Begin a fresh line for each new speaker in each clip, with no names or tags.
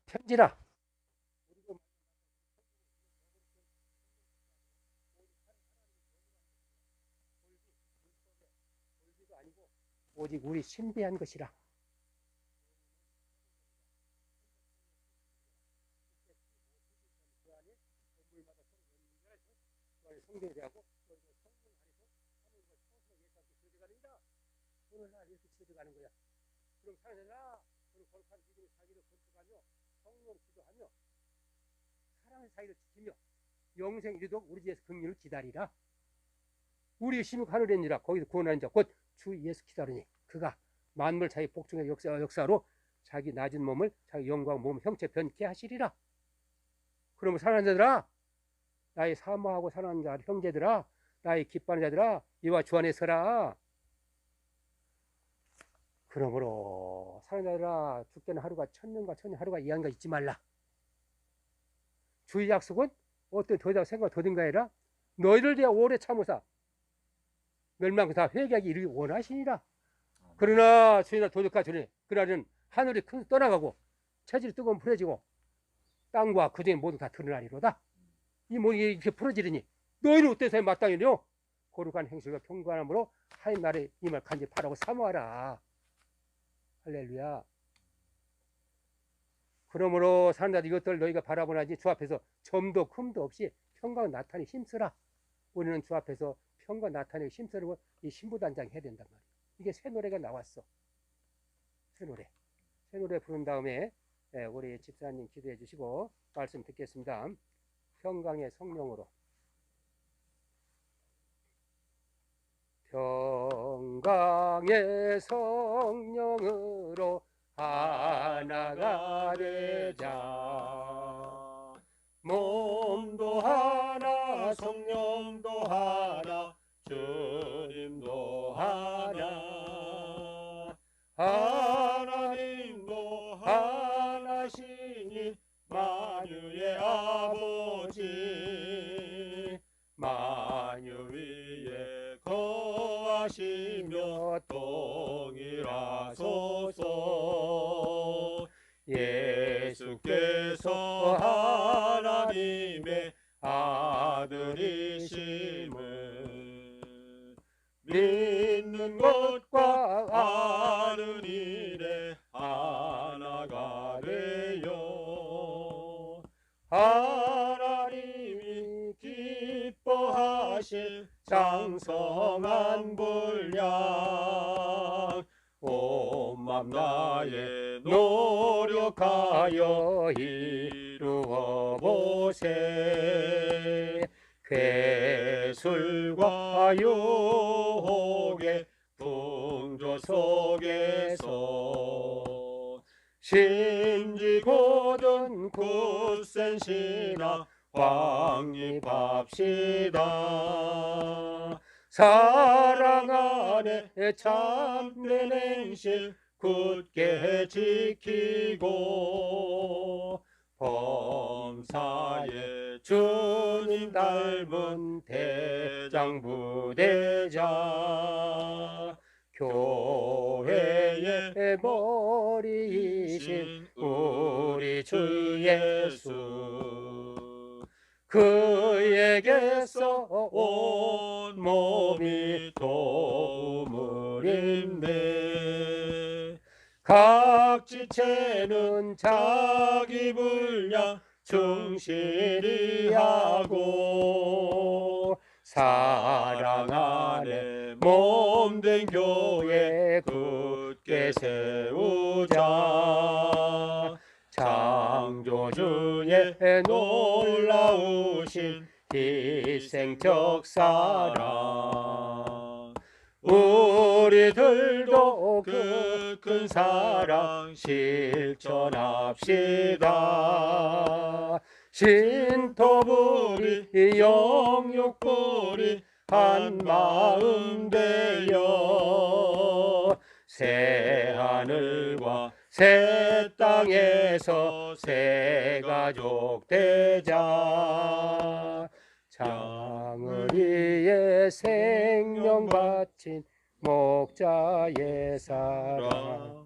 편지라. 오직 우리 신비한 것이라. 성경이라고 오늘날 이렇게 지어가는 거야. 그럼 사랑하라. 그럼 거룩한 믿음의 사기를 건축하며 성령을 기도하며 사랑의 사이를 지키며 영생 이르도록 우리 집에서 긍휼을 기다리라. 우리의 심히 하늘이니라. 거기서 구원하는 자 곧 주 예수 기다리니 그가 만물 자기 복종의 역사로 자기 낮은 몸을 자기 영광 몸 형체 변케 하시리라. 그러면 사랑하는 자들아, 나의 사모하고 사랑하는 자 형제들아, 나의 기뻐하는 자들아, 이와 주 안에 서라. 그러므로 사랑하는 자들아, 죽게는 하루가 천년과 천년 하루가 이한가 잊지 말라. 주의 약속은 어떤 더 이상 생각 더딘가 해라. 너희를 대하 오래 참으사 멸망 다 회개하기 이르기 원하시니라. 그러나 주님을 도적하 전에 그날은 하늘이 큰 떠나가고 체질이 뜨거운 풀어지고 땅과 그중에 모두 다 드러나리로다. 이 모든 게 이렇게 풀어지리니 너희는 어때서 마땅히요 거룩한 행실과 경건함으로 하나님 나라의 임을 간직하라고 사모하라. 할렐루야. 그러므로 사는 자들 이것들 너희가 바라보나니 주 앞에서 점도 흠도 없이 평강 나타내 힘쓰라. 우리는 주 앞에서 평강 나타내고 힘쓰고 이 신부단장 해야 된단 말이야. 이게 새 노래가 나왔어. 새 노래 부른 다음에 우리 집사님 기도해 주시고 말씀 듣겠습니다. 평강의 성령으로 평강의 성령으로 하나가 되자. 몸도 하나 성령도 하나 주님도 하나 하나님도 하나시니 만유의 아버지 만유 위에 거하시며 동일하소서. 예수께서 하나님의 아들이심을 믿는 것과 아는 일에 하나가 되어 하나님이 기뻐하실 장성한 분량 온맘 다해 노력하여 이루어 보세. 괴술과 유혹의 풍조 속에서 신지고든 굳센 신앙 확립합시다. 사랑 안에 참된 행실 굳게 지키고 범사에 주님 닮은 대장부대자 교회의 머리이신 우리 주 예수 그에게서 온 몸이 도움을인데 각 지체는 자기 분량 충실히 하고 사랑 안에 몸된 교회 굳게 세우자. 창조주의 놀라우신 희생적 사랑 우리들도 그 큰 사랑 실천합시다. 신토부리 영육부리 한 마음 되어 새 하늘과 새 땅에서 새 가족 되자. 장을 위해 생명 바친 목자의 사랑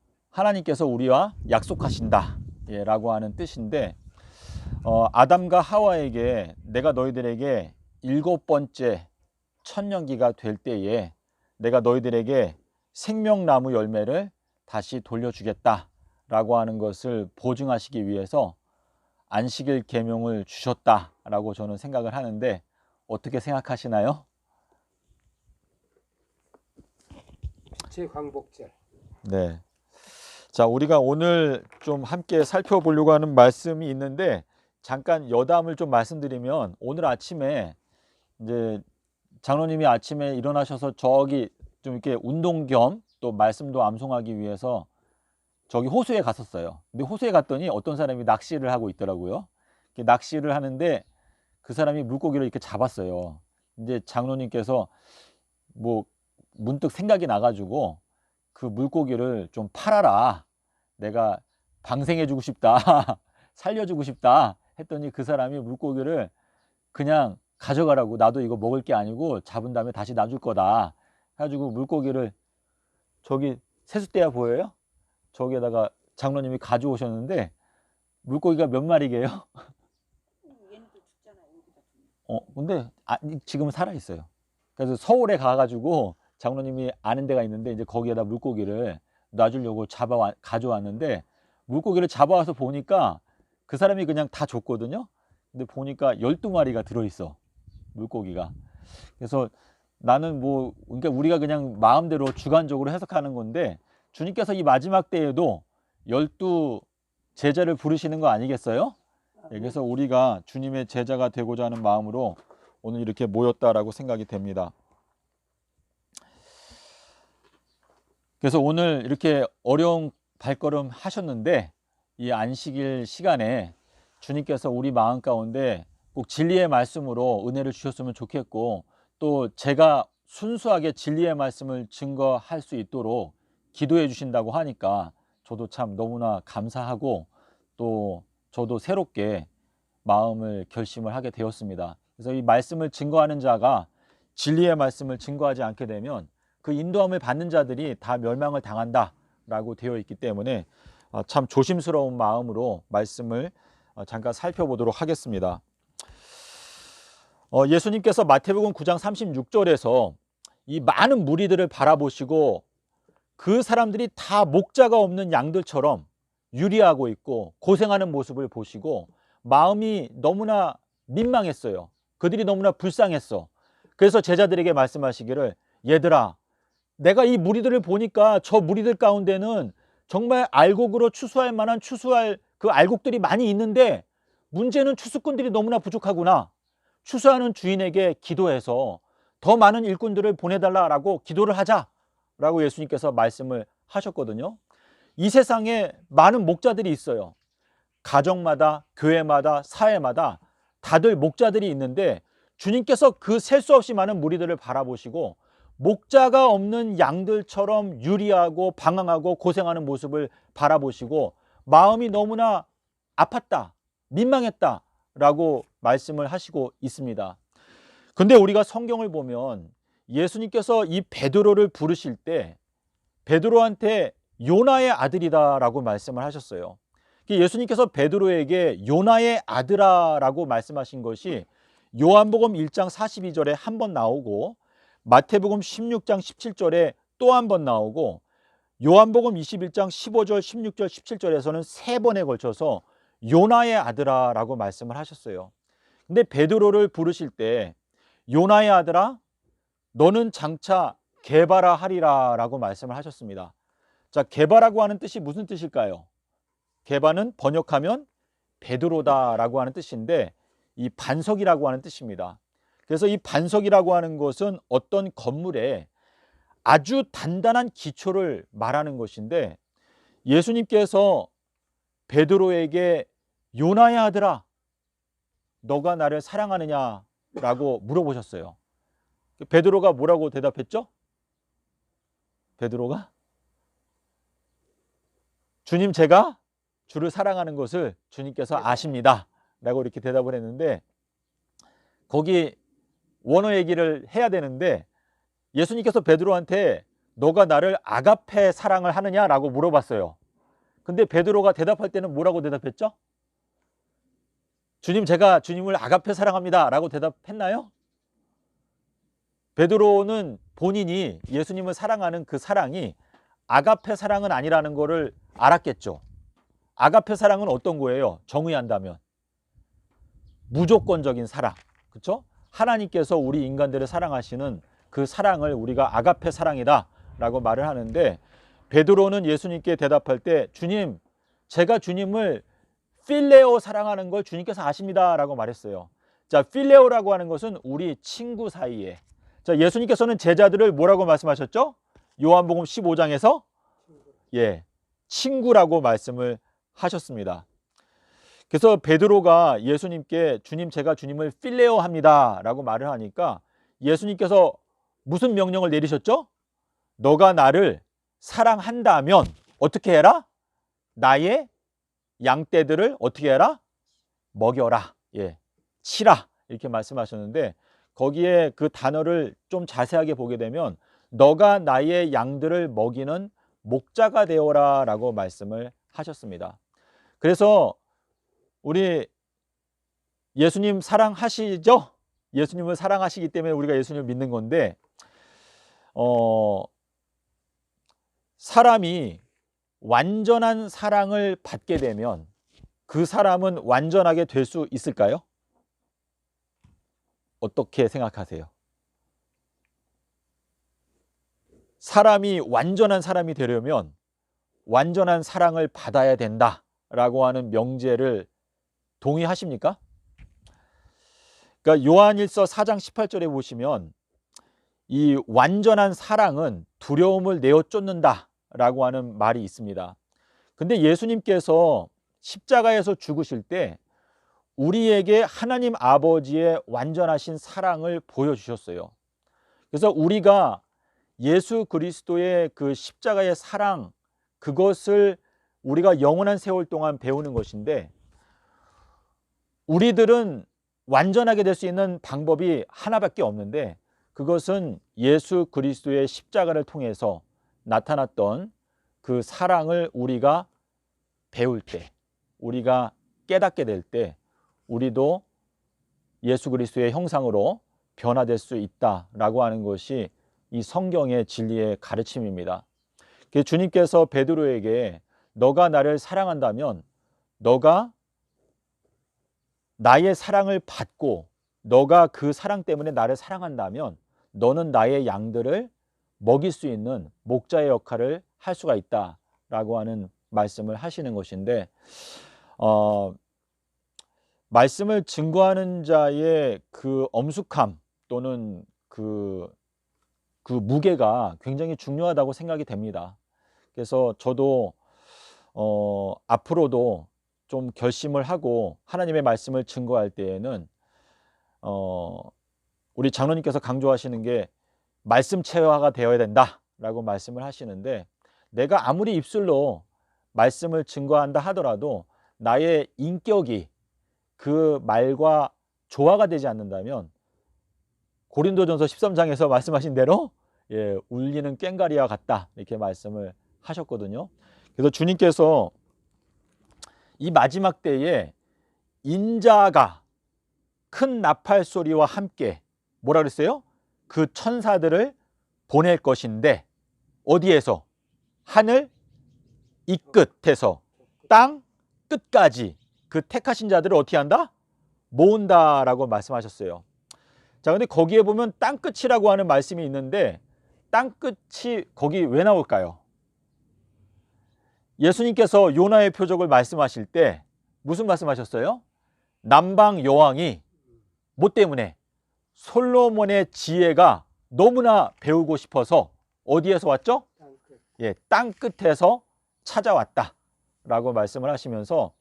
하나님께서 우리와 약속하신다 라고 하는 뜻인데, 아담과 하와에게 내가 너희들에게 7번째 천년기가 될 때에 내가 너희들에게 생명나무 열매를 다시 돌려주겠다 라고 하는 것을 보증하시기 위해서 안식일 계명을 주셨다 라고 저는 생각을 하는데, 어떻게 생각하시나요?
빛의 광복절.
네. 자, 우리가 오늘 좀 함께 살펴보려고 하는 말씀이 있는데, 잠깐 여담을 좀 말씀드리면, 오늘 아침에 이제 장로님이 아침에 일어나셔서 저기 좀 이렇게 운동 겸 또 말씀도 암송하기 위해서 저기 호수에 갔었어요. 근데 호수에 갔더니 어떤 사람이 낚시를 하고 있더라고요. 낚시를 하는데 그 사람이 물고기를 이렇게 잡았어요. 이제 장로님께서 뭐 문득 생각이 나가지고 그 물고기를 좀 팔아라, 내가 방생해주고 싶다 살려주고 싶다 했더니 그 사람이 물고기를 그냥 가져가라고, 나도 이거 먹을 게 아니고 잡은 다음에 다시 놔줄 거다 해가지고 물고기를 저기 세숫대야 보여요? 저기에다가 장로님이 가져오셨는데, 물고기가 몇 마리게요?
얘네도 죽잖아.
근데 지금은 살아있어요. 그래서 서울에 가가지고 장로님이 아는 데가 있는데 이제 거기에다 물고기를 놔주려고 가져왔는데, 물고기를 잡아와서 보니까 그 사람이 그냥 다 줬거든요. 근데 보니까 12마리가 들어있어, 물고기가. 그래서 나는 그러니까 우리가 그냥 마음대로 주관적으로 해석하는 건데, 주님께서 이 마지막 때에도 12 제자를 부르시는 거 아니겠어요? 그래서 우리가 주님의 제자가 되고자 하는 마음으로 오늘 이렇게 모였다라고 생각이 됩니다. 그래서 오늘 이렇게 어려운 발걸음 하셨는데, 이 안식일 시간에 주님께서 우리 마음 가운데 꼭 진리의 말씀으로 은혜를 주셨으면 좋겠고, 또 제가 순수하게 진리의 말씀을 증거할 수 있도록 기도해 주신다고 하니까 저도 참 너무나 감사하고, 또 저도 새롭게 마음을 결심을 하게 되었습니다. 그래서 이 말씀을 증거하는 자가 진리의 말씀을 증거하지 않게 되면 그 인도함을 받는 자들이 다 멸망을 당한다 라고 되어 있기 때문에 참 조심스러운 마음으로 말씀을 잠깐 살펴보도록 하겠습니다. 예수님께서 마태복음 9장 36절에서 이 많은 무리들을 바라보시고 그 사람들이 다 목자가 없는 양들처럼 유리하고 있고 고생하는 모습을 보시고 마음이 너무나 민망했어요. 그들이 너무나 불쌍했어. 그래서 제자들에게 말씀하시기를, 얘들아, 내가 이 무리들을 보니까 저 무리들 가운데는 정말 알곡으로 추수할 만한 그 알곡들이 많이 있는데, 문제는 추수꾼들이 너무나 부족하구나. 추수하는 주인에게 기도해서 더 많은 일꾼들을 보내달라라고 기도를 하자라고 예수님께서 말씀을 하셨거든요. 이 세상에 많은 목자들이 있어요. 가정마다, 교회마다, 사회마다 다들 목자들이 있는데, 주님께서 그 셀 수 없이 많은 무리들을 바라보시고 목자가 없는 양들처럼 유리하고 방황하고 고생하는 모습을 바라보시고 마음이 너무나 아팠다, 민망했다 라고 말씀을 하시고 있습니다. 근데 우리가 성경을 보면 예수님께서 이 베드로를 부르실 때 베드로한테 요나의 아들이다 라고 말씀을 하셨어요. 예수님께서 베드로에게 요나의 아들아 라고 말씀하신 것이 요한복음 1장 42절에 한 번 나오고, 마태복음 16장 17절에 또 한 번 나오고, 요한복음 21장 15절, 16절, 17절에서는 3번에 걸쳐서 요나의 아들아 라고 말씀을 하셨어요. 근데 베드로를 부르실 때 요나의 아들아, 너는 장차 게바라 하리라 라고 말씀을 하셨습니다. 자, 게바라고 하는 뜻이 무슨 뜻일까요? 게바는 번역하면 베드로다 라고 하는 뜻인데, 이 반석이라고 하는 뜻입니다. 그래서 이 반석이라고 하는 것은 어떤 건물에 아주 단단한 기초를 말하는 것인데, 예수님께서 베드로에게 요나의 아들아, 너가 나를 사랑하느냐 라고 물어보셨어요. 베드로가 뭐라고 대답했죠? 베드로가 주님, 제가 주를 사랑하는 것을 주님께서 아십니다 라고 이렇게 대답을 했는데, 거기 원어 얘기를 해야 되는데 예수님께서 베드로한테 너가 나를 아가페 사랑을 하느냐 라고 물어봤어요. 근데 베드로가 대답할 때는 뭐라고 대답했죠? 주님, 제가 주님을 아가페 사랑합니다 라고 대답했나요? 베드로는 본인이 예수님을 사랑하는 그 사랑이 아가페 사랑은 아니라는 것을 알았겠죠. 아가페 사랑은 어떤 거예요? 정의한다면 무조건적인 사랑, 그렇죠? 하나님께서 우리 인간들을 사랑하시는 그 사랑을 우리가 아가페 사랑이다 라고 말을 하는데, 베드로는 예수님께 대답할 때 주님, 제가 주님을 필레오 사랑하는 걸 주님께서 아십니다 라고 말했어요. 자, 필레오라고 하는 것은 우리 친구 사이에, 자, 예수님께서는 제자들을 뭐라고 말씀하셨죠? 요한복음 15장에서 친구라고 말씀을 하셨습니다. 그래서 베드로가 예수님께 주님, 제가 주님을 필레오 합니다 라고 말을 하니까 예수님께서 무슨 명령을 내리셨죠? 너가 나를 사랑한다면 어떻게 해라? 나의 양떼들을 어떻게 해라? 먹여라, 치라, 이렇게 말씀하셨는데, 거기에 그 단어를 좀 자세하게 보게 되면 너가 나의 양들을 먹이는 목자가 되어라 라고 말씀을 하셨습니다. 그래서 우리 예수님 사랑하시죠? 예수님을 사랑하시기 때문에 우리가 예수님을 믿는 건데, 사람이 완전한 사랑을 받게 되면 그 사람은 완전하게 될 수 있을까요? 어떻게 생각하세요? 사람이 완전한 사람이 되려면 완전한 사랑을 받아야 된다라고 하는 명제를 동의하십니까? 그러니까 요한일서 4장 18절에 보시면 이 완전한 사랑은 두려움을 내어 쫓는다라고 하는 말이 있습니다. 근데 예수님께서 십자가에서 죽으실 때 우리에게 하나님 아버지의 완전하신 사랑을 보여주셨어요. 그래서 우리가 예수 그리스도의 그 십자가의 사랑, 그것을 우리가 영원한 세월 동안 배우는 것인데, 우리들은 완전하게 될 수 있는 방법이 하나밖에 없는데, 그것은 예수 그리스도의 십자가를 통해서 나타났던 그 사랑을 우리가 배울 때, 우리가 깨닫게 될 때 우리도 예수 그리스도의 형상으로 변화될 수 있다라고 하는 것이 이 성경의 진리의 가르침입니다. 주님께서 베드로에게 너가 나를 사랑한다면, 너가 나의 사랑을 받고 너가 그 사랑 때문에 나를 사랑한다면 너는 나의 양들을 먹일 수 있는 목자의 역할을 할 수가 있다라고 하는 말씀을 하시는 것인데, 말씀을 증거하는 자의 그 엄숙함 또는 그 무게가 굉장히 중요하다고 생각이 됩니다. 그래서 저도 앞으로도 좀 결심을 하고 하나님의 말씀을 증거할 때에는 우리 장로님께서 강조하시는 게 말씀 체화가 되어야 된다라고 말씀을 하시는데, 내가 아무리 입술로 말씀을 증거한다 하더라도 나의 인격이 그 말과 조화가 되지 않는다면 고린도전서 13장에서 말씀하신 대로 울리는 꽹과리와 같다, 이렇게 말씀을 하셨거든요. 그래서 주님께서 이 마지막 때에 인자가 큰 나팔 소리와 함께 뭐라 그랬어요? 그 천사들을 보낼 것인데, 어디에서? 하늘 이 끝에서 땅 끝까지 그 택하신 자들을 어떻게 한다? 모은다라고 말씀하셨어요. 자, 근데 거기에 보면 땅 끝이라고 하는 말씀이 있는데, 땅 끝이 거기 왜 나올까요? 예수님께서 요나의 표적을 말씀하실 때 무슨 말씀하셨어요? 남방 여왕이 뭐 때문에? 솔로몬의 지혜가 너무나 배우고 싶어서 어디에서 왔죠? 땅 끝에서 찾아왔다 라고 말씀을 하시면서,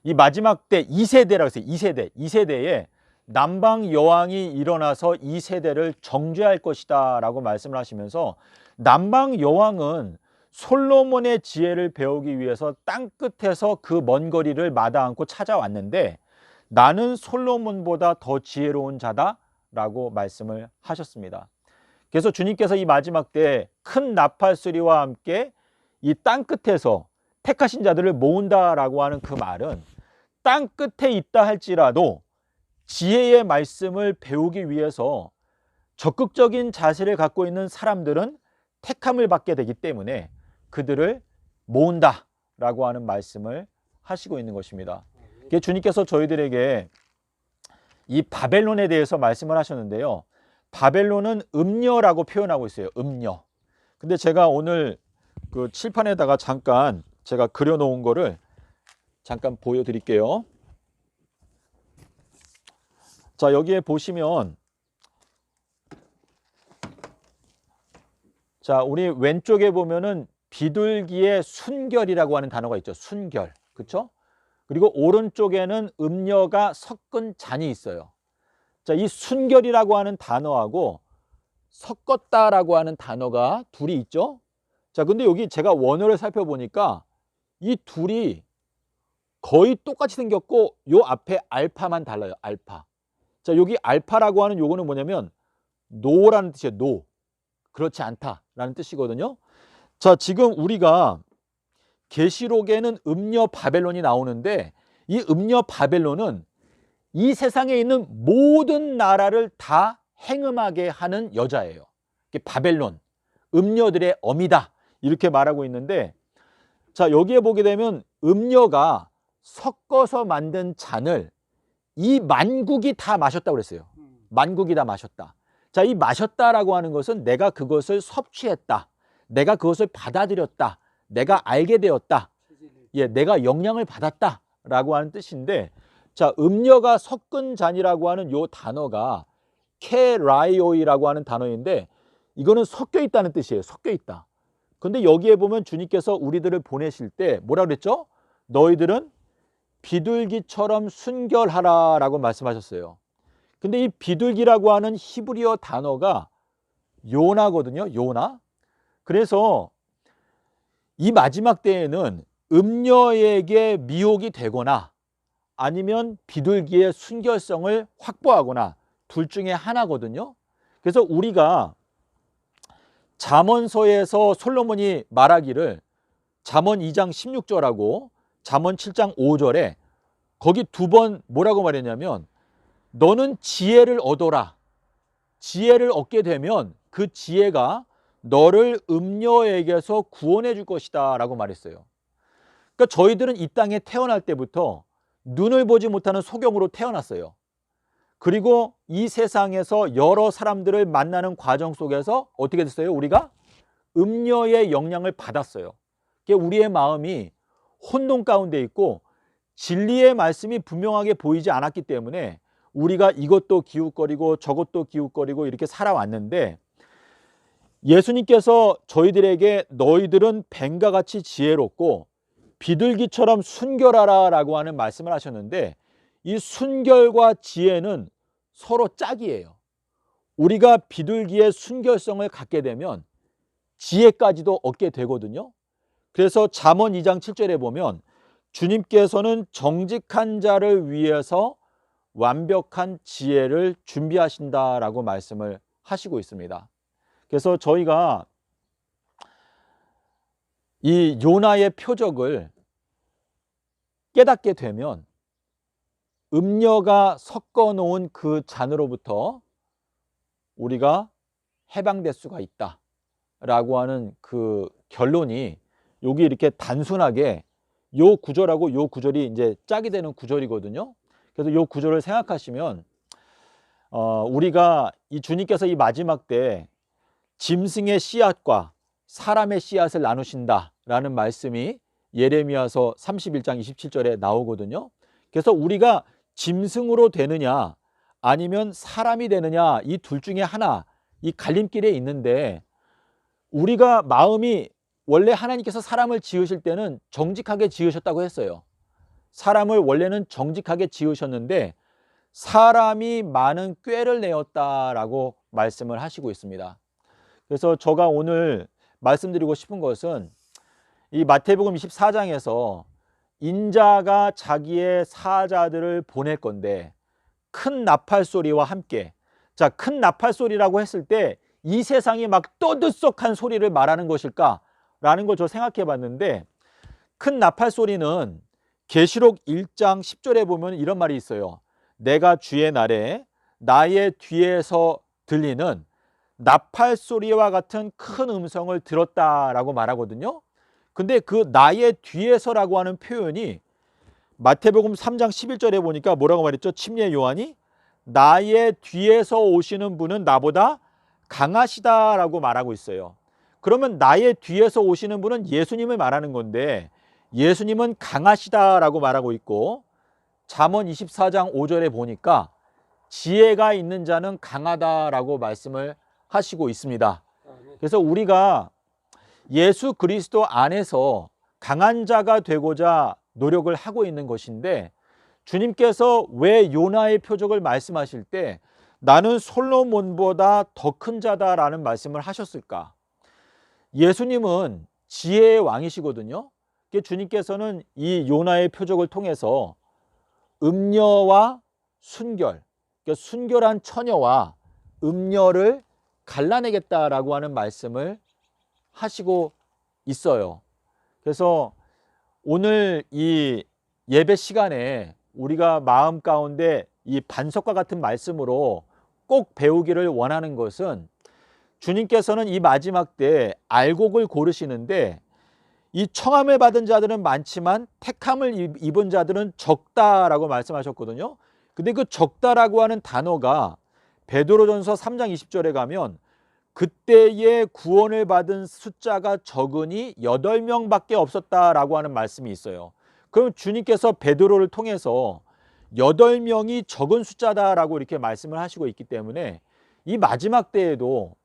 이 마지막 때 2세대라고 했어요. 2세대에 남방 여왕이 일어나서 2세대를 정죄할 것이다 라고 말씀을 하시면서, 남방 여왕은 솔로몬의 지혜를 배우기 위해서 땅 끝에서 그 먼 거리를 마다 않고 찾아왔는데, 나는 솔로몬보다 더 지혜로운 자다 라고 말씀을 하셨습니다. 그래서 주님께서 이 마지막 때 큰 나팔 소리와 함께 이 땅 끝에서 택하신 자들을 모은다라고 하는 그 말은 땅 끝에 있다 할지라도 지혜의 말씀을 배우기 위해서 적극적인 자세를 갖고 있는 사람들은 택함을 받게 되기 때문에 그들을 모은다라고 하는 말씀을 하시고 있는 것입니다. 주님께서 저희들에게 이 바벨론에 대해서 말씀을 하셨는데요. 바벨론은 음녀라고 표현하고 있어요. 음녀. 근데 제가 오늘 그 칠판에다가 잠깐 제가 그려놓은 거를 잠깐 보여드릴게요. 자, 여기에 보시면 자, 우리 왼쪽에 보면은 비둘기의 순결이라고 하는 단어가 있죠. 순결. 그렇죠? 그리고 오른쪽에는 음녀가 섞은 잔이 있어요. 자, 이 순결이라고 하는 단어하고 섞었다라고 하는 단어가 둘이 있죠. 자, 근데 여기 제가 원어를 살펴보니까 이 둘이 거의 똑같이 생겼고 요 앞에 알파만 달라요. 알파. 자, 여기 알파라고 하는 요거는 뭐냐면 노라는 뜻이에요. 노. 그렇지 않다라는 뜻이거든요. 자, 지금 우리가 계시록에는 음녀 바벨론이 나오는데 이 음녀 바벨론은 이 세상에 있는 모든 나라를 다 행음하게 하는 여자예요. 바벨론, 음녀들의 어미다 이렇게 말하고 있는데, 자, 여기에 보게 되면 음녀가 섞어서 만든 잔을 이 만국이 다 마셨다고 그랬어요. 만국이 다 마셨다. 자, 이 마셨다라고 하는 것은 내가 그것을 섭취했다. 내가 그것을 받아들였다. 내가 알게 되었다. 예, 내가 영향을 받았다라고 하는 뜻인데, 자, 음녀가 섞은 잔이라고 하는 요 단어가 케라이오이라고 하는 단어인데 이거는 섞여 있다는 뜻이에요. 섞여 있다. 근데 여기에 보면 주님께서 우리들을 보내실 때 뭐라 그랬죠? 너희들은 비둘기처럼 순결하라 라고 말씀하셨어요. 근데 이 비둘기라고 하는 히브리어 단어가 요나거든요. 요나. 그래서 이 마지막 때에는 음녀에게 미혹이 되거나 아니면 비둘기의 순결성을 확보하거나 둘 중에 하나거든요. 그래서 우리가 잠언서에서 솔로몬이 말하기를 잠언 2장 16절하고 잠언 7장 5절에 거기 두 번 뭐라고 말했냐면 너는 지혜를 얻어라. 지혜를 얻게 되면 그 지혜가 너를 음녀에게서 구원해 줄 것이다 라고 말했어요. 그러니까 저희들은 이 땅에 태어날 때부터 눈을 보지 못하는 소경으로 태어났어요. 그리고 이 세상에서 여러 사람들을 만나는 과정 속에서 어떻게 됐어요? 우리가 음녀의 영향을 받았어요. 우리의 마음이 혼돈 가운데 있고 진리의 말씀이 분명하게 보이지 않았기 때문에 우리가 이것도 기웃거리고 저것도 기웃거리고 이렇게 살아왔는데, 예수님께서 저희들에게 너희들은 뱀과 같이 지혜롭고 비둘기처럼 순결하라 라고 하는 말씀을 하셨는데, 이 순결과 지혜는 서로 짝이에요. 우리가 비둘기의 순결성을 갖게 되면 지혜까지도 얻게 되거든요. 그래서 잠언 2장 7절에 보면 주님께서는 정직한 자를 위해서 완벽한 지혜를 준비하신다라고 말씀을 하시고 있습니다. 그래서 저희가 이 요나의 표적을 깨닫게 되면 음녀가 섞어 놓은 그 잔으로부터 우리가 해방될 수가 있다라고 하는 그 결론이 여기 이렇게 단순하게 요 구절하고 요 구절이 이제 짝이 되는 구절이거든요. 그래서 요 구절을 생각하시면 우리가 이 주님께서 이 마지막 때 짐승의 씨앗과 사람의 씨앗을 나누신다라는 말씀이 예레미야서 31장 27절에 나오거든요. 그래서 우리가 짐승으로 되느냐 아니면 사람이 되느냐 이 둘 중에 하나, 이 갈림길에 있는데, 우리가 마음이 원래 하나님께서 사람을 지으실 때는 정직하게 지으셨다고 했어요. 사람을 원래는 정직하게 지으셨는데 사람이 많은 꾀를 내었다라고 말씀을 하시고 있습니다. 그래서 제가 오늘 말씀드리고 싶은 것은 이 마태복음 24장에서 인자가 자기의 사자들을 보낼 건데 큰 나팔 소리와 함께, 자, 큰 나팔 소리라고 했을 때 이 세상이 막 떠들썩한 소리를 말하는 것일까 라는 걸 저 생각해 봤는데, 큰 나팔 소리는 계시록 1장 10절에 보면 이런 말이 있어요. 내가 주의 날에 나의 뒤에서 들리는 나팔 소리와 같은 큰 음성을 들었다라고 말하거든요. 근데 그 나의 뒤에서라고 하는 표현이 마태복음 3장 11절에 보니까 뭐라고 말했죠? 침례 요한이 나의 뒤에서 오시는 분은 나보다 강하시다라고 말하고 있어요. 그러면 나의 뒤에서 오시는 분은 예수님을 말하는 건데 예수님은 강하시다라고 말하고 있고 잠언 24장 5절에 보니까 지혜가 있는 자는 강하다라고 말씀을 하시고 있습니다. 그래서 우리가 예수 그리스도 안에서 강한 자가 되고자 노력을 하고 있는 것인데 주님께서 왜 요나의 표적을 말씀하실 때 나는 솔로몬보다 더 큰 자다라는 말씀을 하셨을까? 예수님은 지혜의 왕이시거든요. 주님께서는 이 요나의 표적을 통해서 음녀와 순결, 그러니까 순결한 처녀와 음녀를 갈라내겠다라고 하는 말씀을 하시고 있어요. 그래서 오늘 이 예배 시간에 우리가 마음 가운데 이 반석과 같은 말씀으로 꼭 배우기를 원하는 것은 주님께서는 이 마지막 때 알곡을 고르시는데 이 청함을 받은 자들은 많지만 택함을 입은 자들은 적다라고 말씀하셨거든요. 근데 그 적다라고 하는 단어가 베드로전서 3장 20절에 가면 그때의 구원을 받은 숫자가 적으니 8명밖에 없었다라고 하는 말씀이 있어요. 그럼 주님께서 베드로를 통해서 8명이 적은 숫자다라고 이렇게 말씀을 하시고 있기 때문에 이 마지막 때에도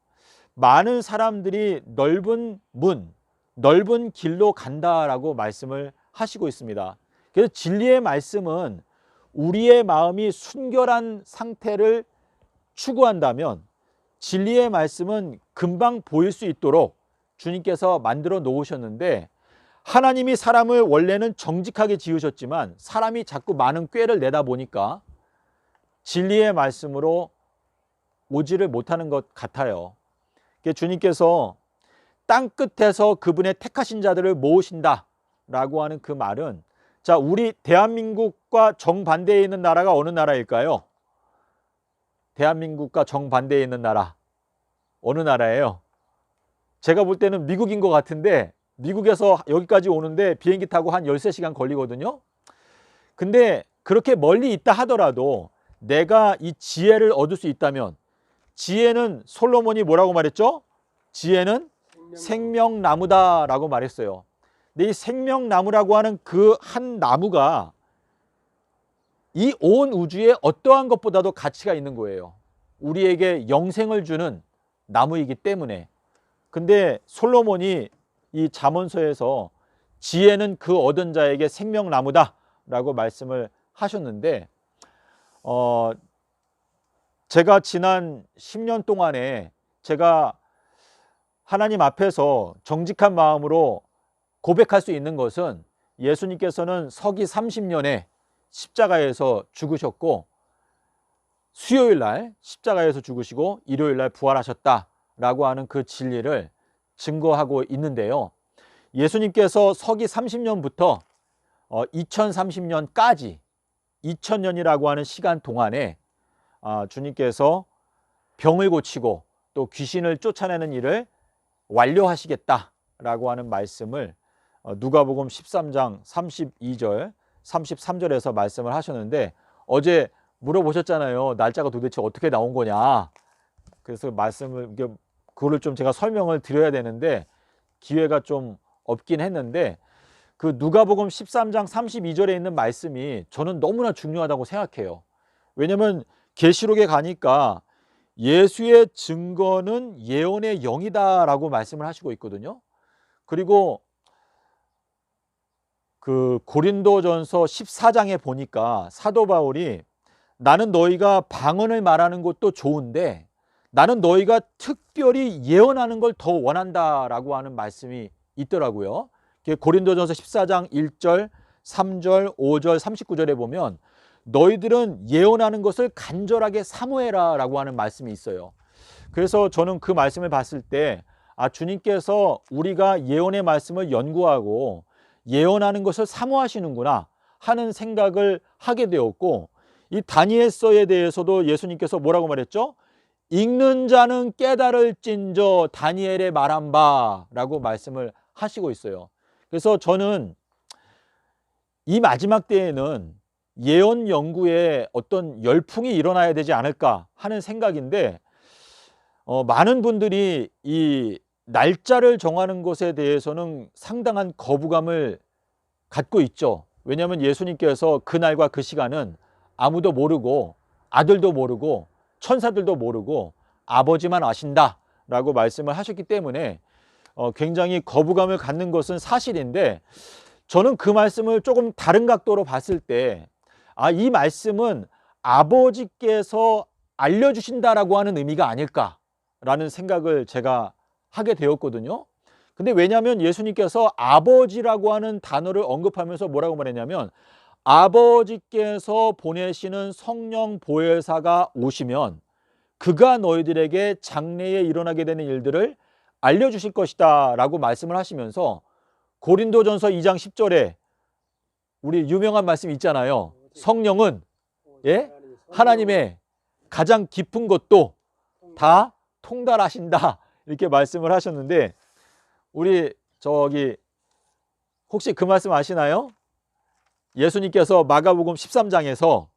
많은 사람들이 넓은 문, 넓은 길로 간다라고 말씀을 하시고 있습니다. 그래서 진리의 말씀은 우리의 마음이 순결한 상태를 추구한다면 진리의 말씀은 금방 보일 수 있도록 주님께서 만들어 놓으셨는데 하나님이 사람을 원래는 정직하게 지으셨지만 사람이 자꾸 많은 꾀를 내다 보니까 진리의 말씀으로 오지를 못하는 것 같아요. 주님께서 땅 끝에서 그분의 택하신 자들을 모으신다 라고 하는 그 말은 자, 우리 대한민국과 정반대에 있는 나라가 어느 나라일까요? 대한민국과 정반대에 있는 나라 어느 나라예요? 제가 볼 때는 미국인 것 같은데 미국에서 여기까지 오는데 비행기 타고 한 13시간 걸리거든요. 근데 그렇게 멀리 있다 하더라도 내가 이 지혜를 얻을 수 있다면 지혜는 솔로몬이 뭐라고 말했죠? 지혜는 생명나무다라고 말했어요. 근데 이 생명나무라고 하는 그 한 나무가 이 온 우주에 어떠한 것보다도 가치가 있는 거예요. 우리에게 영생을 주는 나무이기 때문에. 근데 솔로몬이 이 잠언서에서 지혜는 그 얻은 자에게 생명나무다 라고 말씀을 하셨는데 제가 지난 10년 동안에 제가 하나님 앞에서 정직한 마음으로 고백할 수 있는 것은 예수님께서는 서기 30년에 십자가에서 죽으셨고 수요일 날 십자가에서 죽으시고 일요일 날 부활하셨다라고 하는 그 진리를 증거하고 있는데요. 예수님께서 서기 30년부터 2030년까지 2000년이라고 하는 시간 동안에 주님께서 병을 고치고 또 귀신을 쫓아내는 일을 완료하시겠다라고 하는 말씀을 누가복음 13장 32절 33절에서 말씀을 하셨는데 어제 물어보셨잖아요. 날짜가 도대체 어떻게 나온 거냐. 그래서 그거를 좀 제가 설명을 드려야 되는데 기회가 좀 없긴 했는데 그 누가복음 13장 32절에 있는 말씀이 저는 너무나 중요하다고 생각해요. 왜냐하면 계시록에 가니까 예수의 증거는 예언의 영이다라고 말씀을 하시고 있거든요. 그리고 그 고린도전서 14장에 보니까 사도 바울이 나는 너희가 방언을 말하는 것도 좋은데 나는 너희가 특별히 예언하는 걸 더 원한다라고 하는 말씀이 있더라고요. 고린도전서 14장 1절, 3절, 5절, 39절에 보면 너희들은 예언하는 것을 간절하게 사모해라 라고 하는 말씀이 있어요. 그래서 저는 그 말씀을 봤을 때 주님께서 우리가 예언의 말씀을 연구하고 예언하는 것을 사모하시는구나 하는 생각을 하게 되었고, 이 다니엘서에 대해서도 예수님께서 뭐라고 말했죠? 읽는 자는 깨달을진저 다니엘의 말한 바라고 말씀을 하시고 있어요. 그래서 저는 이 마지막 때에는 예언 연구에 어떤 열풍이 일어나야 되지 않을까 하는 생각인데, 많은 분들이 이 날짜를 정하는 것에 대해서는 상당한 거부감을 갖고 있죠. 왜냐하면 예수님께서 그 날과 그 시간은 아무도 모르고 아들도 모르고 천사들도 모르고 아버지만 아신다라고 말씀을 하셨기 때문에 굉장히 거부감을 갖는 것은 사실인데, 저는 그 말씀을 조금 다른 각도로 봤을 때, 이 말씀은 아버지께서 알려주신다라고 하는 의미가 아닐까라는 생각을 제가 하게 되었거든요. 근데 왜냐하면 예수님께서 아버지라고 하는 단어를 언급하면서 뭐라고 말했냐면, 아버지께서 보내시는 성령 보혜사가 오시면 그가 너희들에게 장래에 일어나게 되는 일들을 알려주실 것이다 라고 말씀을 하시면서, 고린도전서 2장 10절에 우리 유명한 말씀 있잖아요. 성령은 하나님의 가장 깊은 것도 다 통달하신다 이렇게 말씀을 하셨는데, 우리 혹시 그 말씀 아시나요? 예수님께서 마가복음 13장에서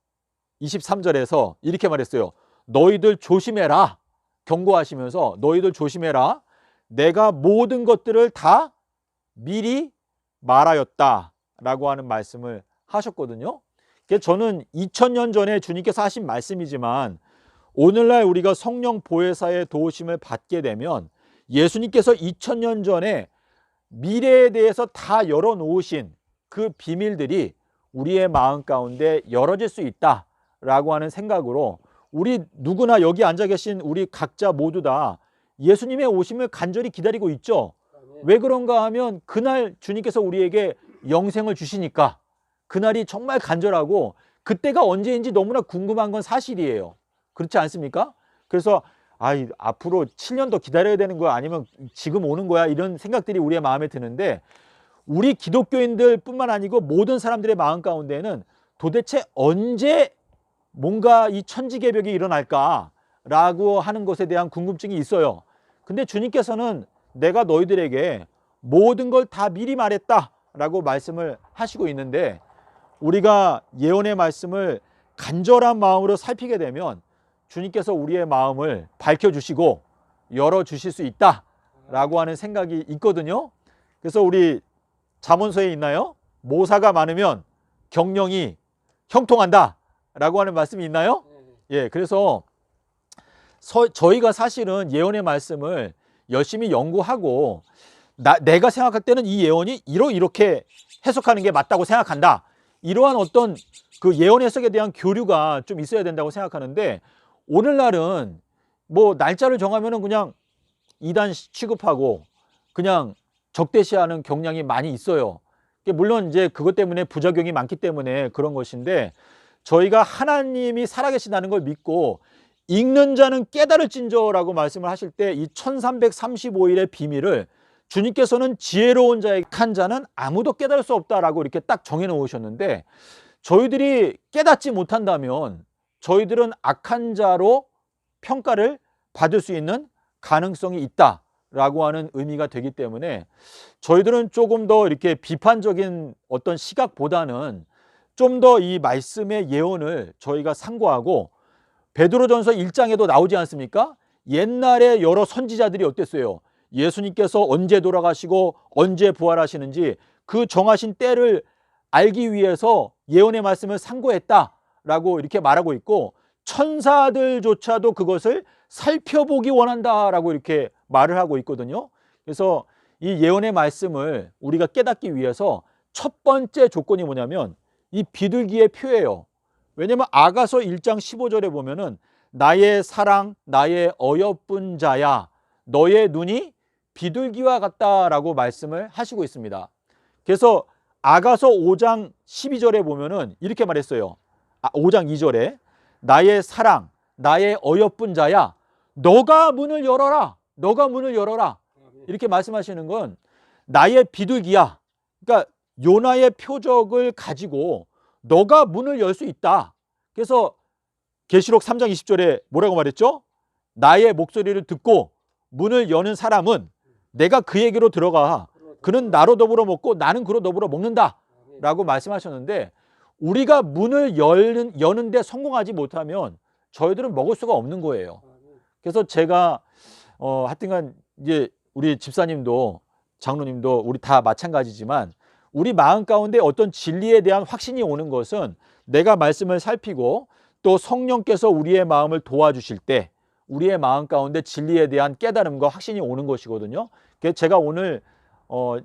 23절에서 이렇게 말했어요. 너희들 조심해라, 경고하시면서 너희들 조심해라, 내가 모든 것들을 다 미리 말하였다 라고 하는 말씀을 하셨거든요. 저는 2000년 전에 주님께서 하신 말씀이지만, 오늘날 우리가 성령 보혜사의 도우심을 받게 되면 예수님께서 2000년 전에 미래에 대해서 다 열어놓으신 그 비밀들이 우리의 마음 가운데 열어질 수 있다라고 하는 생각으로, 우리 누구나 여기 앉아 계신 우리 각자 모두 다 예수님의 오심을 간절히 기다리고 있죠. 왜 그런가 하면 그날 주님께서 우리에게 영생을 주시니까 그날이 정말 간절하고, 그때가 언제인지 너무나 궁금한 건 사실이에요. 그렇지 않습니까? 그래서 앞으로 7년 더 기다려야 되는 거야, 아니면 지금 오는 거야, 이런 생각들이 우리의 마음에 드는데, 우리 기독교인들 뿐만 아니고 모든 사람들의 마음 가운데는 도대체 언제 뭔가 이 천지개벽이 일어날까라고 하는 것에 대한 궁금증이 있어요. 근데 주님께서는 내가 너희들에게 모든 걸 다 미리 말했다라고 말씀을 하시고 있는데, 우리가 예언의 말씀을 간절한 마음으로 살피게 되면 주님께서 우리의 마음을 밝혀주시고 열어주실 수 있다라고 하는 생각이 있거든요. 그래서 우리 잠언서에 있나요? 모사가 많으면 경영이 형통한다 라고 하는 말씀이 있나요? 예, 그래서 저희가 사실은 예언의 말씀을 열심히 연구하고, 내가 생각할 때는 이 예언이 이렇게 해석하는 게 맞다고 생각한다, 이러한 어떤 그 예언 해석에 대한 교류가 좀 있어야 된다고 생각하는데, 오늘날은 뭐 날짜를 정하면은 그냥 이단 취급하고 그냥 적대시하는 경향이 많이 있어요. 물론 이제 그것 때문에 부작용이 많기 때문에 그런 것인데, 저희가 하나님이 살아계신다는 걸 믿고 읽는 자는 깨달을진저라고 말씀을 하실 때, 이 1335일의 비밀을 주님께서는 지혜로운 자의 한 자는 아무도 깨달을 수 없다라고 이렇게 딱 정해 놓으셨는데, 저희들이 깨닫지 못한다면 저희들은 악한 자로 평가를 받을 수 있는 가능성이 있다라고 하는 의미가 되기 때문에, 저희들은 조금 더 이렇게 비판적인 어떤 시각보다는 좀 더 이 말씀의 예언을 저희가 상고하고, 베드로전서 1장에도 나오지 않습니까? 옛날에 여러 선지자들이 어땠어요? 예수님께서 언제 돌아가시고 언제 부활하시는지 그 정하신 때를 알기 위해서 예언의 말씀을 상고했다라고 이렇게 말하고 있고, 천사들조차도 그것을 살펴보기 원한다라고 이렇게 말을 하고 있거든요. 그래서 이 예언의 말씀을 우리가 깨닫기 위해서 첫 번째 조건이 뭐냐면 이 비둘기의 표예요. 왜냐하면 아가서 1장 15절에 보면은 나의 사랑 나의 어여쁜 자야 너의 눈이 비둘기와 같다라고 말씀을 하시고 있습니다. 그래서 아가서 5장 12절에 보면은 이렇게 말했어요. 5장 2절에 나의 사랑 나의 어여쁜 자야 너가 문을 열어라. 너가 문을 열어라. 이렇게 말씀하시는 건 나의 비둘기야. 그러니까 요나의 표적을 가지고 너가 문을 열 수 있다. 그래서 계시록 3장 20절에 뭐라고 말했죠? 나의 목소리를 듣고 문을 여는 사람은 내가 그에게로 들어가 그는 나로 더불어 먹고 나는 그로 더불어 먹는다 라고 말씀하셨는데, 우리가 문을 여는데 성공하지 못하면 저희들은 먹을 수가 없는 거예요. 그래서 제가 하여튼간 이제 우리 집사님도 장로님도 우리 다 마찬가지지만, 우리 마음 가운데 어떤 진리에 대한 확신이 오는 것은 내가 말씀을 살피고 또 성령께서 우리의 마음을 도와주실 때 우리의 마음 가운데 진리에 대한 깨달음과 확신이 오는 것이거든요. 그래서 제가 오늘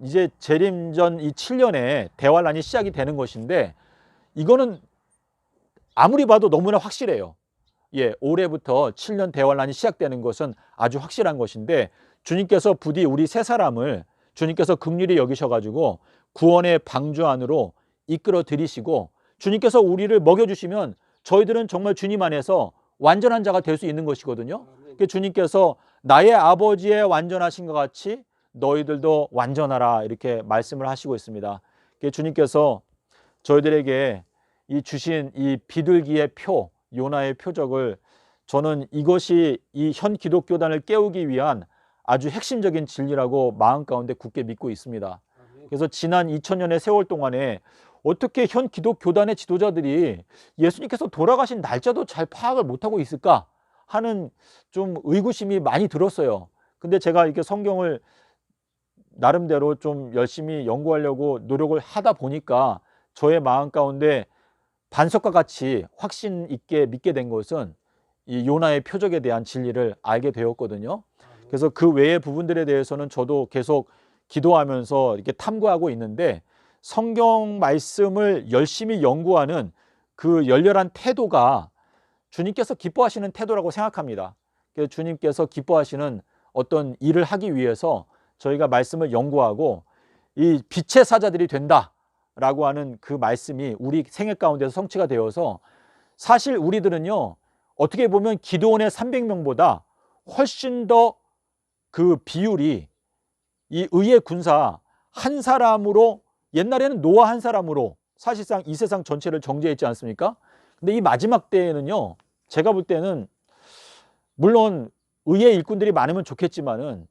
이제 재림전 이 7년에 대환란이 시작이 되는 것인데, 이거는 아무리 봐도 너무나 확실해요. 예, 올해부터 7년 대환란이 시작되는 것은 아주 확실한 것인데, 주님께서 부디 우리 세 사람을 주님께서 긍휼히 여기셔가지고 구원의 방주 안으로 이끌어 들이시고, 주님께서 우리를 먹여주시면 저희들은 정말 주님 안에서 완전한 자가 될 수 있는 것이거든요. 주님께서 나의 아버지의 완전하신 것 같이 너희들도 완전하라 이렇게 말씀을 하시고 있습니다. 주님께서 저희들에게 이 주신 이 비둘기의 표, 요나의 표적을, 저는 이것이 이 현 기독교단을 깨우기 위한 아주 핵심적인 진리라고 마음 가운데 굳게 믿고 있습니다. 그래서 지난 2000년의 세월 동안에 어떻게 현 기독교단의 지도자들이 예수님께서 돌아가신 날짜도 잘 파악을 못하고 있을까 하는 좀 의구심이 많이 들었어요. 근데 제가 이렇게 성경을 나름대로 좀 열심히 연구하려고 노력을 하다 보니까 저의 마음 가운데 반석과 같이 확신 있게 믿게 된 것은 이 요나의 표적에 대한 진리를 알게 되었거든요. 그래서 그 외의 부분들에 대해서는 저도 계속 기도하면서 이렇게 탐구하고 있는데, 성경 말씀을 열심히 연구하는 그 열렬한 태도가 주님께서 기뻐하시는 태도라고 생각합니다. 그래서 주님께서 기뻐하시는 어떤 일을 하기 위해서 저희가 말씀을 연구하고 이 빛의 사자들이 된다라고 하는 그 말씀이 우리 생애 가운데서 성취가 되어서, 사실 우리들은요, 어떻게 보면 기드온의 300명보다 훨씬 더 그 비율이 이 의의 군사 한 사람으로, 옛날에는 노아 한 사람으로 사실상 이 세상 전체를 정죄했지 않습니까? 근데 이 마지막 때에는요, 제가 볼 때는 물론 의의 일꾼들이 많으면 좋겠지만은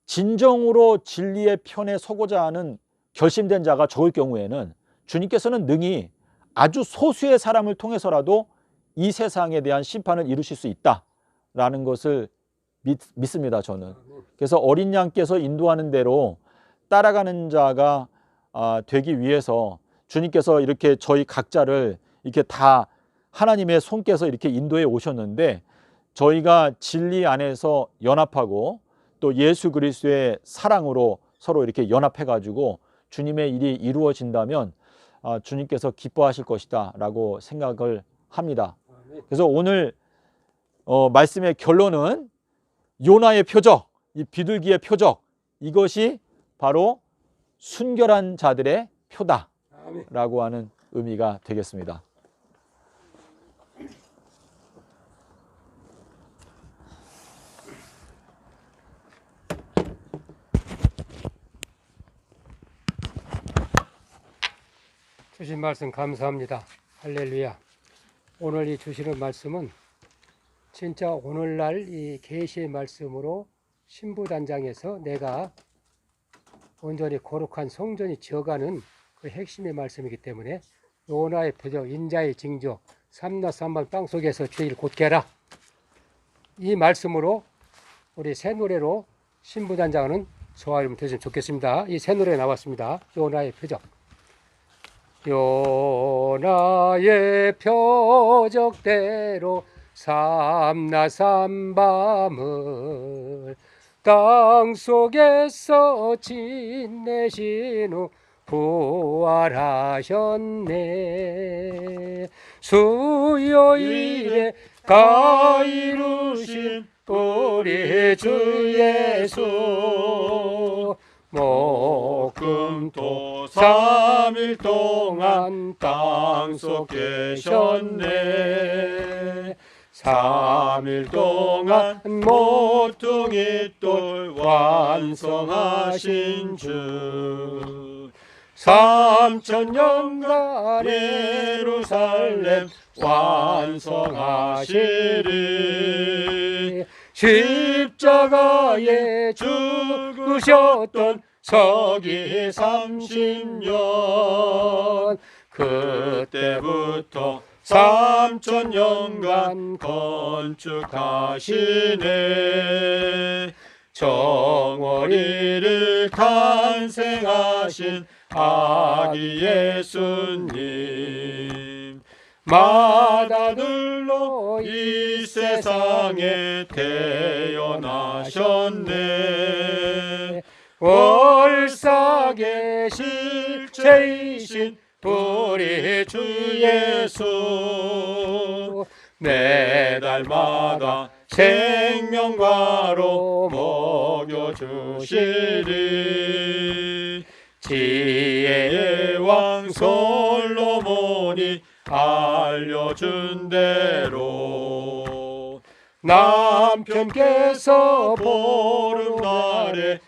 진정으로 진리의 편에 서고자 하는 결심된 자가 적을 경우에는 주님께서는 능히 아주 소수의 사람을 통해서라도 이 세상에 대한 심판을 이루실 수 있다라는 것을 믿습니다, 저는. 그래서 어린 양께서 인도하는 대로 따라가는 자가 되기 위해서 주님께서 이렇게 저희 각자를 이렇게 다 하나님의 손께서 이렇게 인도해 오셨는데, 저희가 진리 안에서 연합하고 또 예수 그리스도의 사랑으로 서로 이렇게 연합해 가지고 주님의 일이 이루어진다면 주님께서 기뻐하실 것이다 라고 생각을 합니다. 그래서 오늘 말씀의 결론은 요나의 표적, 이 비둘기의 표적, 이것이 바로 순결한 자들의 표다라고 하는 의미가 되겠습니다.
주신 말씀 감사합니다. 할렐루야. 오늘 이 주시는 말씀은 진짜 오늘날 이 계시의 말씀으로 신부단장에서 내가 온전히 거룩한 성전이 지어가는 그 핵심의 말씀이기 때문에, 요나의 표적, 인자의 징조, 삼나 삼방 땅속에서 죄를 곧게 하라, 이 말씀으로 우리 새 노래로 신부단장은 소화를 드시면 좋겠습니다. 이 새 노래 나왔습니다. 요나의 표적. 요나의 표적대로 삼나 삼밤을 땅속에서 지내신 후 부활하셨네. 수요일에 가이루신 우리 주 예수, 목금토 3일 동안 땅속 계셨네. 3일 동안 모퉁이 돌 완성하신 주, 3,000년간 예루살렘 완성하시리. 십자가에 죽으셨던 서기 30년, 그때부터 3,000년간 건축하시네. 정월일을 탄생하신 아기 예수님, 마다들로 이 세상에 태어나셨네. 월삭의 실체이신 우리 주 예수, 매달마다 생명과로 먹여주시리. 지혜의 왕 솔로몬이 알려준 대로 남편께서 보름날에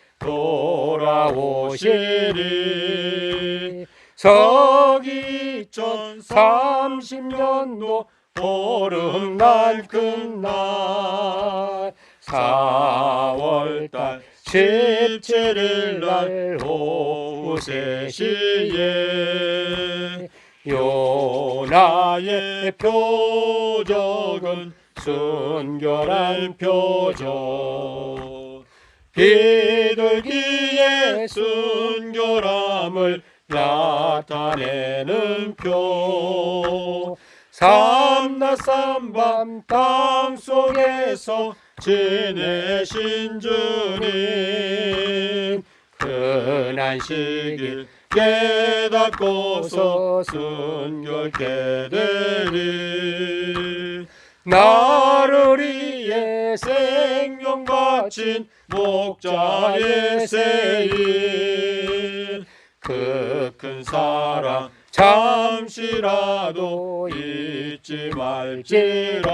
돌아오시리. 서기 2030년도 보름날 끝날 4월달 17일 날 오후 3시에 요나의 표적은 순결한 표적, 비둘기의 순결함을 나타내는 표, 삼낮 삼밤 땅속에서 지내신 주님, 흔한 시길 깨닫고서 순결케 되리. 나를 위해 생명 바친 목자의 세일, 그 큰 사랑 잠시라도 잊지 말지라.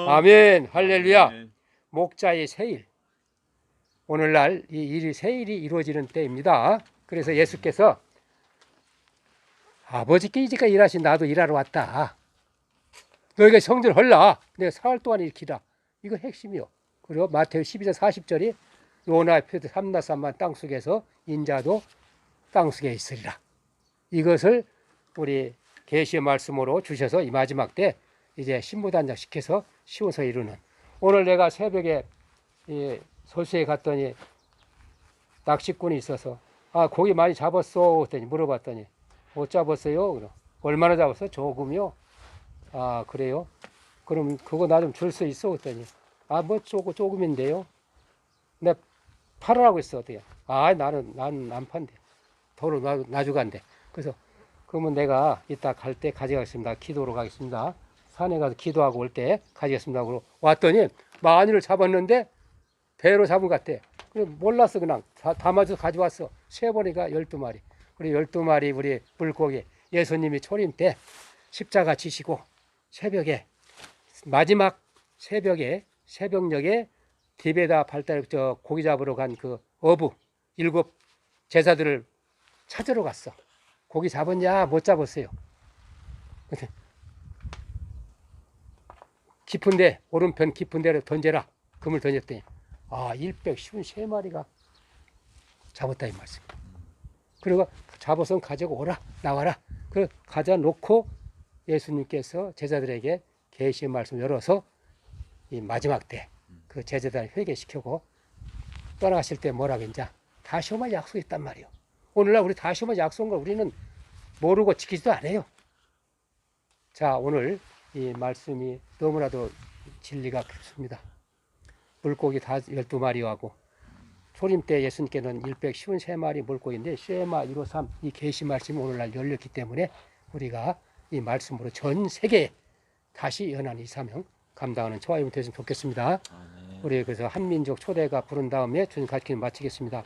아멘. 할렐루야.
아멘.
목자의 세일, 오늘날 이 일이 세일이 이루어지는 때입니다. 그래서 예수께서 아버지께 이제까지 일하신 나도 일하러 왔다. 너희가 성전을 헐라. 내가 사흘 동안 일으키라. 이거 핵심이요. 그리고 마태오 12장 40절이 요나의 표도 삼낮 삼밤 땅속에서 인자도 땅속에 있으리라. 이것을 우리 계시의 말씀으로 주셔서 이 마지막 때 이제 신부단장 시켜서 시워서 이루는, 오늘 내가 새벽에 이 소수에 갔더니 낚시꾼이 있어서 고기 많이 잡았어 했더니 물어봤더니 못 잡았어요. 그럼 얼마나 잡았어? 조금요. 그래요? 그럼 그거 나 좀 줄 수 있어? 했더니 뭐 조금인데요. 내가 팔으라고 했어. 어떻게? 나는 안 판대. 도로 놔주간대. 그래서 그러면 내가 이따 갈 때 가져가겠습니다. 기도로 가겠습니다. 산에 가서 기도하고 올 때 가져가겠습니다. 그러고 왔더니 많이를 잡았는데 배로 잡은 것 같아. 몰랐어. 그냥 담아서 가져왔어. 세보니까 12마리. 우리 12마리 우리 물고기 예수님이 초림 때 십자가 지시고 새벽에 마지막 새벽녘에 디베다 발달 고기 잡으러 간 그 어부 7 제사들을 찾으러 갔어. 고기 잡았냐? 못 잡았어요. 깊은데, 오른편 깊은 데로 던져라. 금을 던졌더니 153마리가 잡았다 이 말씀. 그리고 잡아서 가지고 오라, 나와라. 그 가져 놓고 예수님께서 제자들에게 계시의 말씀 열어서 이 마지막 때 그 제자들 회개시키고 떠나가실 때 뭐라고 했냐? 다시 오면 약속했단 말이에요. 오늘날 우리 다시 오면 약속한 걸 우리는 모르고 지키지도 않아요. 자, 오늘 이 말씀이 너무나도 진리가 깊습니다. 물고기 12마리하고 초림 때 예수님께는 153마리 물고기인데 쉐마 153 이 계시 말씀이 오늘날 열렸기 때문에 우리가 이 말씀으로 전 세계에 다시 연한 이 사명 감당하는 저와 여러분 되셨으면 좋겠습니다.
아멘.
우리 그래서 한민족 초대가 부른 다음에 주님 가르치는 마치겠습니다.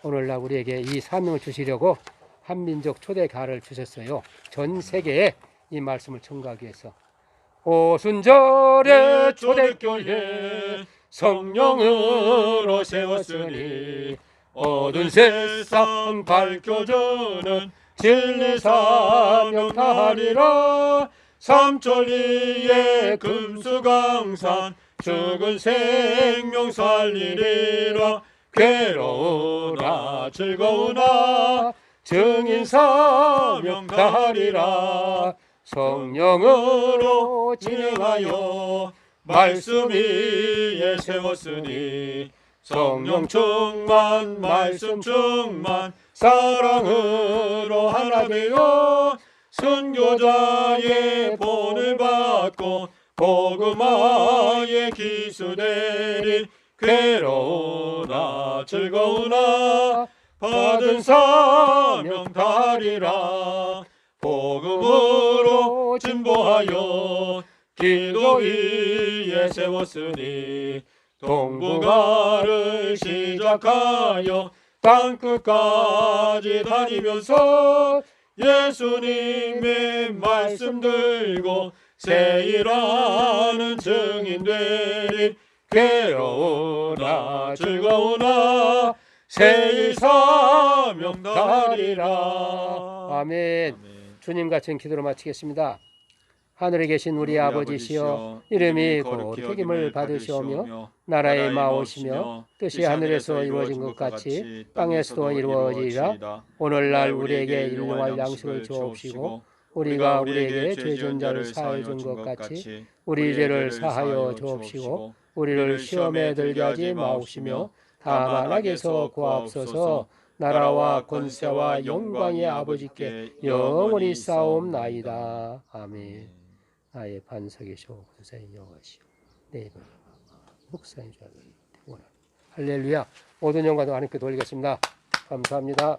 오늘날 우리에게 이 사명을 주시려고 한민족 초대 가를 주셨어요. 전 세계에 이 말씀을 전가하기 위해서. 오순절의 초대교회 성령으로 세웠으니 어두운 세상 밝혀주는 진리 사명 다하리라. 삼천리의 금수강산 죽은 생명 살리리라. 괴로우나 즐거우나 증인 사명 다하리라. 성령으로 진행하여 말씀 위에 세웠으니 성령 충만 말씀 충만 사랑으로 하나 되어 선교자의 본을 받고 복음화의 기수되리. 괴로우나 즐거우나 받은 사명 다하리라. 복음으로 진보하여 기도 위에 세웠으니 동북아를 시작하여 땅끝까지 다니면서 예수님의 말씀 들고 세일하는 증인 되리. 괴로우나 즐거우나 세일 사명 다하리라. 아멘. 주님 같은 기도로 마치겠습니다. 하늘에 계신 우리 아버지시여, 이름이 거룩히 힘을 받으시오며 나라의 마오시며 뜻이 하늘에서 이루어진 것 같이 땅에서도 이루어지리라. 오늘날 우리에게 일용할 양식을 주옵시고 우리가 우리에게 죄 진 자를 사하여 준 것 같이 우리 죄를 사하여 주옵시고 우리를 시험에 들게 하지 마옵시며 다만 악에서 구하옵소서. 나라와 권세와 영광의 아버지께 영원히 싸움나이다. 아멘. 나의 반석이시오 구세인 여호와시오 내 입을 목사인 줄 알고 원하노라. 할렐루야. 모든 영광도 하나님께 돌리겠습니다. 감사합니다.